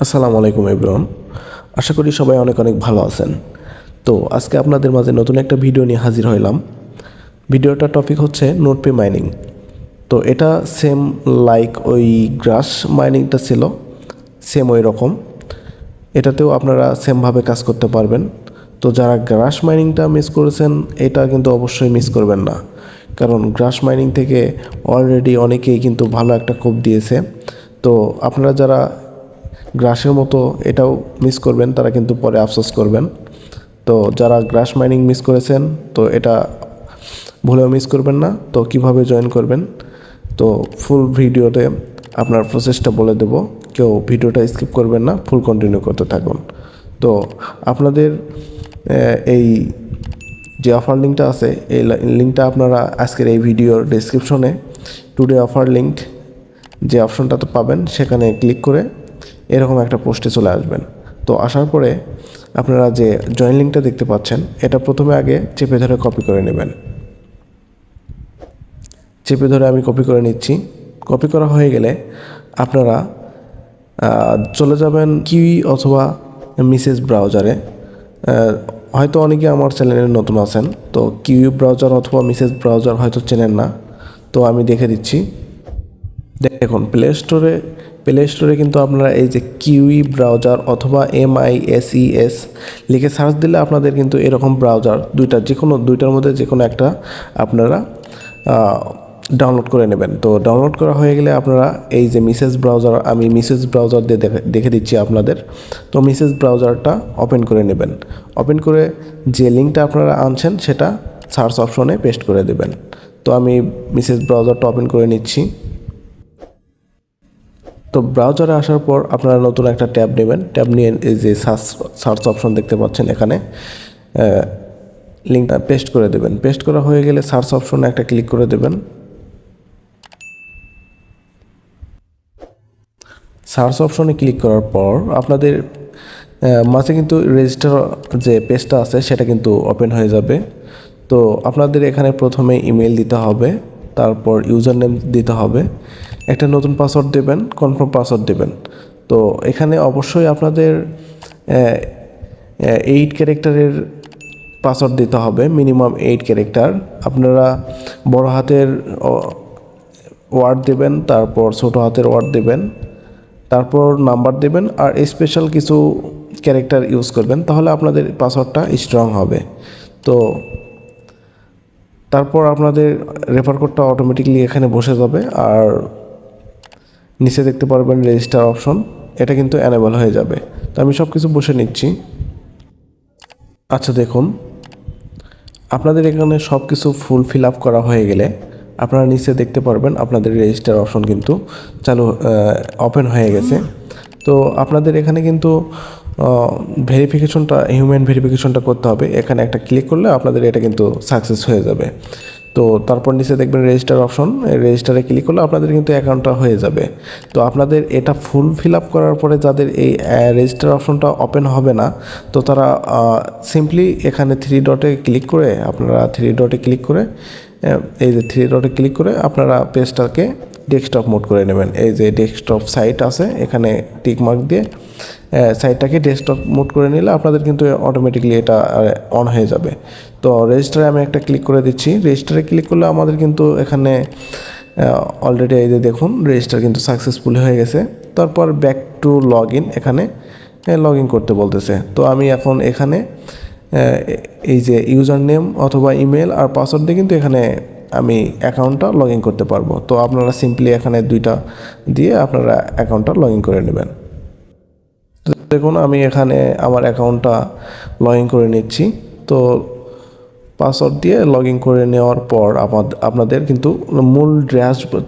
আসসালামু আলাইকুম এভরিওয়ান। আশা করি সবাই অনেক অনেক ভালো আছেন। তো আজকে আপনাদের মাঝে নতুন একটা ভিডিও নিয়ে হাজির হইলাম। ভিডিওটার টপিক হচ্ছে নোটপে মাইনিং। তো এটা সেম লাইক ওই গ্রাস মাইনিংটা ছিল, সেম ওই রকম। এটাতেও আপনারা সেমভাবে কাজ করতে পারবেন। তো যারা গ্রাস মাইনিংটা মিস করেছেন এটা কিন্তু অবশ্যই মিস করবেন না, কারণ গ্রাস মাইনিং থেকে অলরেডি অনেকেই কিন্তু ভালো একটা কোপ দিয়েছে। তো আপনারা যারা গ্রাসের মতো এটাও মিস করবেন তারা কিন্তু পরে আফসোস করবেন। তো যারা গ্রাস মাইনিং মিস করেছেন তো এটা ভুলেও মিস করবেন না। তো কিভাবে জয়েন করবেন তো ফুল ভিডিওতে আপনার প্রসেসটা বলে দেব, কেউ ভিডিওটা স্কিপ করবেন না, ফুল কন্টিনিউ করতে থাকুন। তো আপনাদের এই যে অফার লিঙ্কটা আছে এই লিঙ্কটা আপনারা আজকের এই ভিডিওর ডেসক্রিপশনে টুডে অফার লিঙ্ক যে অপশনটাতে পাবেন সেখানে ক্লিক করে এরকম একটা পোস্টে চলে আসবেন। তো আসার পরে আপনারা যে জয়েন লিঙ্কটা দেখতে পাচ্ছেন এটা প্রথমে আগে চেপে ধরে কপি করে নেবেন। চেপে ধরে আমি কপি করে নিচ্ছি। কপি করা হয়ে গেলে আপনারা চলে যাবেন কিউই অথবা মিসেস ব্রাউজারে। হয়তো অনেকে আমার চ্যানেলে নতুন আছেন, তো কিউই ব্রাউজার অথবা মিসেস ব্রাউজার হয়তো চেনেন না, তো আমি দেখে দিচ্ছি। দেখুন প্লে স্টোরে কিন্তু আপনারা এই যে কিউই ব্রাউজার অথবা MISES লিখে সার্চ দিলে আপনাদের কিন্তু এরকম ব্রাউজার দুইটার মধ্যে যে কোনো একটা আপনারা ডাউনলোড করে নেবেন। তো ডাউনলোড করা হয়ে গেলে আপনারা এই যে আমি মিসেস ব্রাউজার দিয়ে দেখে দিচ্ছি আপনাদের। তো মিসেস ব্রাউজারটা ওপেন করে নেবেন। ওপেন করে যে লিঙ্কটা আপনারা আনছেন সেটা সার্চ অপশনে পেস্ট করে দেবেন। তো আমি মিসেস ব্রাউজারটা ওপেন করে নিচ্ছি। তো ব্রাউজারে আসার পর আপনারা নতুন একটা ট্যাব নেবেন। ট্যাব নিয়ে এই যে সার্চ অপশন দেখতে পাচ্ছেন, এখানে লিঙ্কটা পেস্ট করে দেবেন। পেস্ট করা হয়ে গেলে সার্চ অপশনে একটা ক্লিক করে দেবেন। সার্চ অপশনে ক্লিক করার পর আপনাদের মাঝে কিন্তু রেজিস্টার যে পেজটা আছে সেটা কিন্তু ওপেন হয়ে যাবে। তো আপনাদের এখানে প্রথমে ইমেল দিতে হবে, তারপর ইউজার নেম দিতে হবে, একটা নতুন পাসওয়ার্ড দেবেন, কনফার্ম পাসওয়ার্ড দেবেন। তো এখানে অবশ্যই আপনাদের 8 ক্যারেক্টারের পাসওয়ার্ড দিতে হবে, মিনিমাম 8 ক্যারেক্টার। আপনারা বড় হাতের ওয়ার্ড দেবেন, তারপর ছোট হাতের ওয়ার্ড দেবেন, তারপর নাম্বার দেবেন, আর স্পেশাল কিছু ক্যারেক্টার ইউজ করবেন, তাহলে আপনাদের পাসওয়ার্ডটা স্ট্রং হবে। তো তারপর আপনাদের রেফার কোডটা অটোমেটিকলি এখানে বসে যাবে, আর নিচে দেখতে পারবেন রেজিস্টার অপশন, এটা কিন্তু অ্যানেবল হয়ে যাবে। তো আমি সব কিছু বসে নিচ্ছি। আচ্ছা দেখুন, আপনাদের এখানে সব কিছু ফিল আপ করা হয়ে গেলে আপনারা নিচে দেখতে পারবেন আপনাদের রেজিস্টার অপশন কিন্তু ওপেন হয়ে গেছে। তো আপনাদের এখানে কিন্তু হিউম্যান ভেরিফিকেশনটা করতে হবে। এখানে একটা ক্লিক করলে আপনাদের এটা কিন্তু সাকসেস হয়ে যাবে। তো তারপর নিচে দেখবেন রেজিস্টার অপশন, রেজিস্টারে ক্লিক করলে আপনাদের কিন্তু অ্যাকাউন্টটা হয়ে যাবে। তো আপনাদের এটা ফিল আপ করার পরে যাদের এই রেজিস্টার অপশনটা ওপেন হবে না, তো তারা সিম্পলি এখানে থ্রি ডটে ক্লিক করে এই যে থ্রি ডটে ক্লিক করে আপনারা পেজটাকে ডেস্কটপ মোড করে নেবেন। এই যে ডেস্কটপ সাইট আছে এখানে টিক মার্ক দিয়ে সাইটটাকে ডেস্কটপ মোড করে নিলে আপনাদের কিন্তু অটোমেটিকলি এটা অন হয়ে যাবে। তো রেজিস্টারে আমি একটা ক্লিক করে দিচ্ছি। রেজিস্টারে ক্লিক করলে আমাদের কিন্তু এখানে অলরেডি এই যে দেখুন রেজিস্টার কিন্তু সাকসেসফুলি হয়ে গেছে। তারপর ব্যাক টু লগ ইন, এখানে লগ ইন করতে বলতেছে। তো আমি এখন এখানে এই যে ইউজার নেম অথবা ইমেল আর পাসওয়ার্ড দিয়ে কিন্তু এখানে আমি অ্যাকাউন্টটা লগ ইন করতে পারবো। তো আপনারা সিম্পলি এখানে দুইটা দিয়ে আপনারা অ্যাকাউন্টটা লগ ইন করে নেবেন। দেখুন আমি এখানে আমার অ্যাকাউন্টটা লগ ইন করে নিচ্ছি। তো পাসওয়ার্ড দিয়ে লগ ইন করে নেওয়ার পর আপনাদের কিন্তু মূল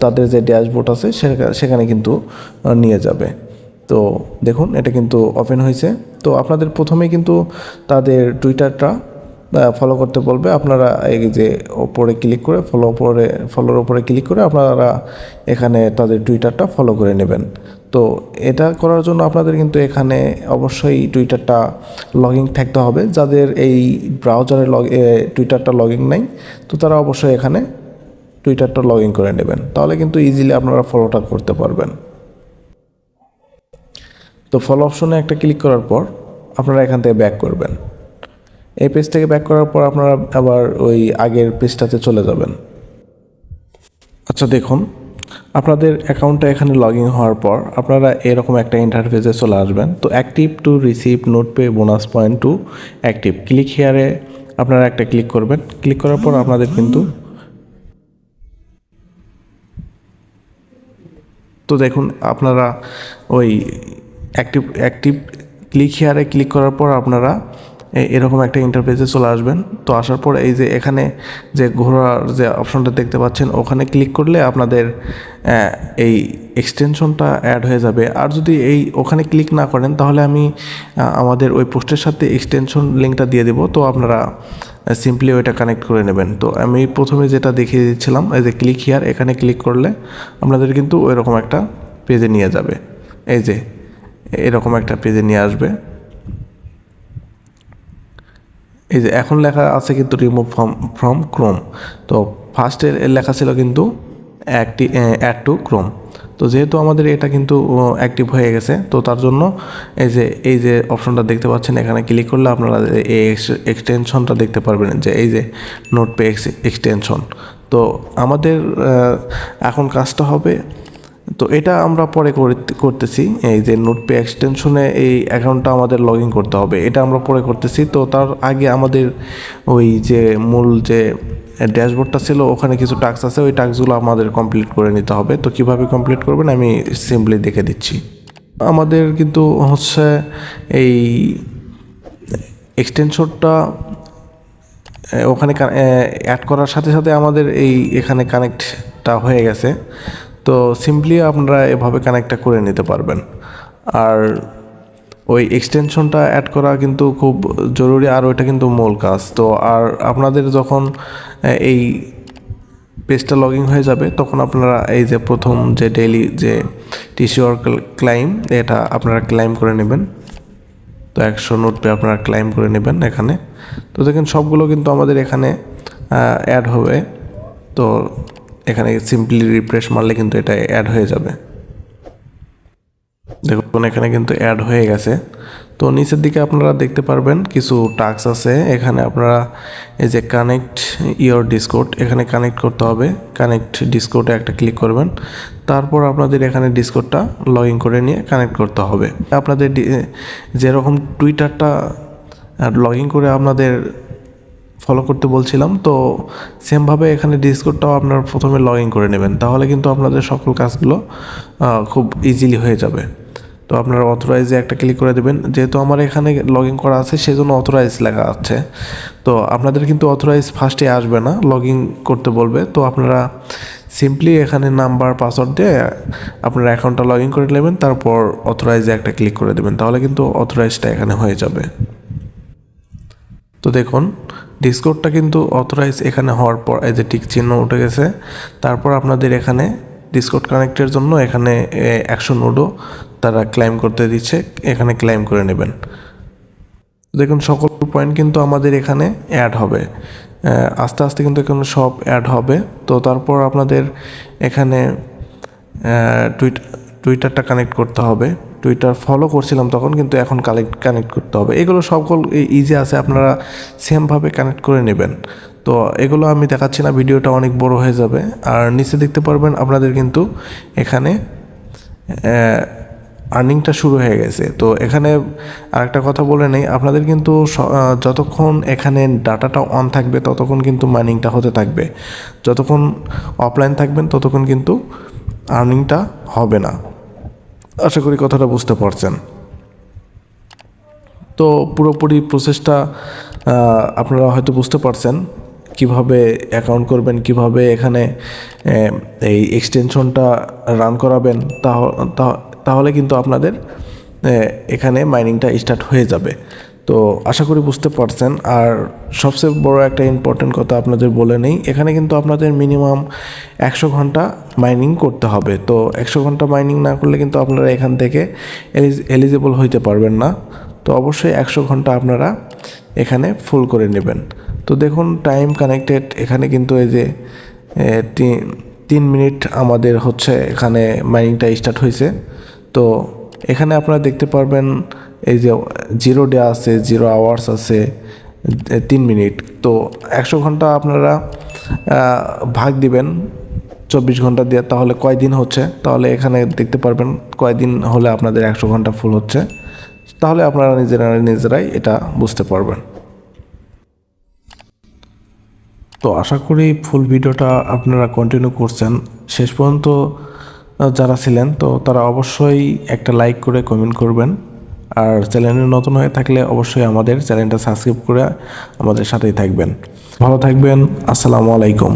তাদের যে ড্যাশবোর্ড আছে সেখানে কিন্তু নিয়ে যাবে। তো দেখুন এটা কিন্তু ওপেন হয়েছে। তো আপনাদের প্রথমেই কিন্তু তাদের টুইটারটা ফলো করতে বলবে। আপনারা এই যে ওপরে ক্লিক করে ফলোর উপরে ক্লিক করে আপনারা এখানে তাদের টুইটারটা ফলো করে নেবেন। তো এটা করার জন্য আপনাদের কিন্তু এখানে অবশ্যই টুইটারটা লগ ইন থাকতে হবে। যাদের এই ব্রাউজারে টুইটারটা লগ ইন নাই, তো তারা অবশ্যই এখানে টুইটারটা লগ ইন করে নেবেন, তাহলে কিন্তু ইজিলি আপনারা ফলোটা করতে পারবেন। তো ফলো অপশনে একটা ক্লিক করার পর আপনারা এখান থেকে ব্যাক করবেন। এই পেজ থেকে ব্যাক করার পর আপনারা আবার ওই আগের পেজটাতে চলে যাবেন। আচ্ছা দেখুন, আপনাদের অ্যাকাউন্টটা এখানে লগ ইন হওয়ার পর আপনারা এরকম একটা ইন্টারফেসে চলে আসবেন। তো অ্যাক্টিভ টু রিসিভ নোটপে bonus point to active, click হিয়ারে আপনারা একটা ক্লিক করবেন। ক্লিক করার পর আপনাদের কিন্তু তো দেখুন আপনারা ওই অ্যাক্টিভ ক্লিক হিয়ারে ক্লিক করার পর আপনারা এরকম একটা ইন্টারফেসে চলে আসবেন। তো আসার পর এই যে এখানে যে ঘোরার যে অপশনটা দেখতে পাচ্ছেন ওখানে ক্লিক করলে আপনাদের এই এক্সটেনশনটা অ্যাড হয়ে যাবে। আর যদি ওখানে ক্লিক না করেন তাহলে আমি আমাদের ওই পোস্টের সাথে এক্সটেনশন লিঙ্কটা দিয়ে দেবো, তো আপনারা সিম্পলি ওইটা কানেক্ট করে নেবেন। তো আমি প্রথমে যেটা দেখিয়ে দিচ্ছিলাম, এই যে ক্লিক হিয়ার, এখানে ক্লিক করলে আপনাদের কিন্তু ওইরকম একটা পেজে নিয়ে যাবে। এই যে এরকম একটা পেজে নিয়ে আসবে। এই যে এখন লেখা আছে কিন্তু রিমুভ ফ্রম ক্রোম। তো ফার্স্টে লেখা ছিল কিন্তু অ্যাড টু ক্রোম। তো যেহেতু আমাদের এটা কিন্তু অ্যাক্টিভ হয়ে গেছে, তো তার জন্য এই যে অপশনটা দেখতে পাচ্ছেন, এখানে ক্লিক করলে আপনারা এই এক্সটেনশনটা দেখতে পারবেন, যে এই যে নোটপে এক্সটেনশন। তো আমাদের এখন কাজটা হবে, তো এটা আমরা পরে করতেছি। এই যে নোটপে এক্সটেনশনে এই অ্যাকাউন্টটা আমাদের লগ ইন করতে হবে, এটা আমরা পরে করতেছি। তো তার আগে আমাদের ওই যে মূল যে ড্যাশবোর্ডটা ছিল ওখানে কিছু টাস্ক আছে, ওই টাস্কগুলো আমাদের কমপ্লিট করে নিতে হবে। তো কিভাবে কমপ্লিট করবেন আমি সিম্পলি দেখে দিচ্ছি। আমাদের কিন্তু হচ্ছে এই এক্সটেনশনটা ওখানে অ্যাড করার সাথে সাথে আমাদের এখানে কানেক্টটা হয়ে গেছে। তো সিম্পলি আপনারা এভাবে কানেক্টটা করে নিতে পারবেন। আর ওই এক্সটেনশনটা অ্যাড করা কিন্তু খুব জরুরি, আর ওইটা কিন্তু মূল কাজ। তো আর আপনাদের যখন এই পেজটা লগ ইন হয়ে যাবে তখন আপনারা এই যে প্রথম যে ডেইলি যে টিসিওর ক্লাইম, এটা আপনারা ক্লাইম করে নেবেন। তো 100 নোটপে আপনারা ক্লাইম করে নেবেন এখানে। তো দেখেন সবগুলো কিন্তু আমাদের এখানে অ্যাড হবে। তো এখানে সিম্পলি রিফ্রেশ মারলে কিন্তু এটা অ্যাড হয়ে যাবে। দেখুন এখানে কিন্তু অ্যাড হয়ে গেছে। তো নিচের দিকে আপনারা দেখতে পারবেন কিছু টাস্ক আছে। এখানে আপনারা এই যে কানেক্ট ইওর ডিসকোড, এখানে কানেক্ট করতে হবে। কানেক্ট ডিসকোডে একটা ক্লিক করবেন, তারপর আপনাদের এখানে ডিসকোডটা লগ ইন করে নিয়ে কানেক্ট করতে হবে। আপনাদের যেরকম টুইটারটা লগ ইন করে আপনাদের ফলো করতে বলছিলাম, তো সেমভাবে এখানে ডিসকোডটাও আপনারা প্রথমে লগ ইন করে নেবেন, তাহলে কিন্তু আপনাদের সকল কাজগুলো খুব ইজিলি হয়ে যাবে। তো আপনারা অথরাইজে একটা ক্লিক করে দেবেন। যেহেতু আমার এখানে লগ ইন করা আছে সেজন্য অথরাইজ লেখা আছে। তো আপনাদের কিন্তু অথরাইজ ফার্স্টে আসবে না, লগ ইন করতে বলবে। তো আপনারা সিম্পলি এখানে নাম্বার পাসওয়ার্ড দিয়ে আপনার অ্যাকাউন্টটা লগ ইন করে নেবেন, তারপর অথরাইজে একটা ক্লিক করে দেবেন, তাহলে কিন্তু অথরাইজটা এখানে হয়ে যাবে। তো দেখুন ডিসকোডটা কিন্তু অথরাইজ এখানে হওয়ার পর এই যে টিক চিহ্ন উঠে গেছে। তারপর আপনাদের এখানে ডিসকোড কানেক্টের জন্য এখানে 100 নোডও তারা ক্লাইম করতে দিচ্ছে, এখানে ক্লাইম করে নেবেন। দেখুন সকল পয়েন্ট কিন্তু আমাদের এখানে অ্যাড হবে, আস্তে আস্তে কিন্তু এখানে সব অ্যাড হবে। তো তারপর আপনাদের এখানে টুইটারটা কানেক্ট করতে হবে। টুইটার ফলো করছিলাম তখন, কিন্তু এখন কানেক্ট করতে হবে। এগুলো সকল ইজি আছে, আপনারা সেমভাবে কানেক্ট করে নেবেন। তো এগুলো আমি দেখাচ্ছি না, ভিডিওটা অনেক বড় হয়ে যাবে। আর নিচে দেখতে পারবেন আপনাদের কিন্তু এখানে আর্নিংটা শুরু হয়ে গেছে। তো এখানে আরেকটা কথা বলে নেই, আপনাদের কিন্তু যতক্ষণ এখানে ডাটাটা অন থাকবে ততক্ষণ কিন্তু মাইনিংটা হতে থাকবে, যতক্ষণ অফলাইন থাকবেন ততক্ষণ কিন্তু আর্নিংটা হবে না। আশা করি কথাটা বুঝতে পারছেন। তো পুরোপুরি প্রসেসটা আপনারা হয়তো বুঝতে পারছেন, কিভাবে অ্যাকাউন্ট করবেন, কিভাবে এখানে এই এক্সটেনশনটা রান করাবেন। তাহলে কিন্তু আপনাদের এখানে মাইনিংটা স্টার্ট হয়ে যাবে। তো আশা করি বুঝতে পারছেন। আর সবচেয়ে বড় একটা ইম্পর্টেন্ট কথা আপনাদের বলে নেই, এখানে কিন্তু আপনাদের মিনিমাম 100 ঘন্টা মাইনিং করতে হবে। তো 100 ঘন্টা মাইনিং না করলে কিন্তু আপনারা এখান থেকে এলিজিবল হইতে পারবেন না। তো অবশ্যই 100 ঘন্টা আপনারা এখানে ফুল করে নেবেন। তো দেখুন টাইম কানেক্টেড, এখানে কিন্তু এই যে 3 মিনিট আমাদের হচ্ছে এখানে মাইনিংটা স্টার্ট হয়েছে। তো এখানে আপনারা দেখতে পারবেন এই যে 0 ডে আছে, 0 আওয়ার্স আছে, 3 মিনিট। তো 100 ঘন্টা আপনারা ভাগ দিবেন 24 ঘন্টা দিয়ে, তাহলে কয়দিন হচ্ছে, তাহলে এখানে দেখতে পারবেন কয়দিন হলে আপনাদের 100 ঘন্টা ফুল হচ্ছে। তাহলে আপনারা নিজেরাই এটা বুঝতে পারবেন। তো আশা করি ফুল ভিডিওটা আপনারা কন্টিনিউ করছেন শেষ পর্যন্ত। যারা ছিলেন তো তারা অবশ্যই একটা লাইক করে কমেন্ট করবেন, আর চ্যানেলে নতুন হয়ে থাকলে অবশ্যই আমাদের চ্যানেলটা সাবস্ক্রাইব করে আমাদের সাথেই থাকবেন। ভালো থাকবেন। আসসালামু আলাইকুম।